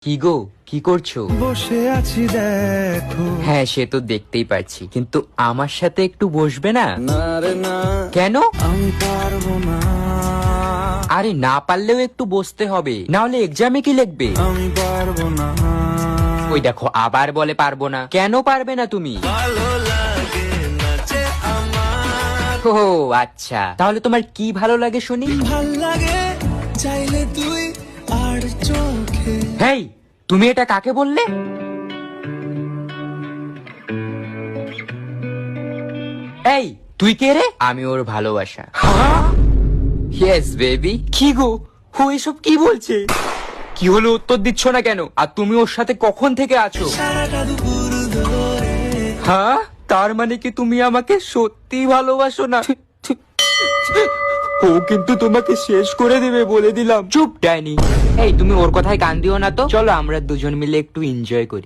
কি গো, কি করছো? বসে আছি দেখো। হ্যাঁ, সে তো দেখতেই পাচ্ছি, কিন্তু আমার সাথে একটু বসবে না? না রে না, কেন? আমি পারবো না, আরে না পারলেও একটু বসতে হবে, না হলে এক্সামে কি লিখবে? আমি পারবো না। ওই দেখো আবার বলে পারবো না। কেন পারবে না তুমি? ভালো লাগে না যে আমার, ও আচ্ছা, তাহলে তোমার কি ভালো লাগে শুনি? ভাল লাগে চাইলে তুই আর চোখে। হেই, তুমি এটা কাকে বললে? এই তুই কে রে? আমি ওর ভালোবাসা। Yes baby. কি গো, ও এসব কি বলছে? কি হলো, উত্তর দিচ্ছ না কেন? আর তুমি ওর সাথে কখন থেকে আছো? সারাটা দুপুর ধরে হ্যাঁ, তার মানে কি তুমি আমাকে সত্যি ভালোবাসো না? ও কিন্তু তোমাকে শেষ করে দেবে বলে দিলাম। চুপ ডাইনি। এই তুমি ওর কথায় কান দিও না তো, চলো আমরা দুজন মিলে একটু এনজয় করি।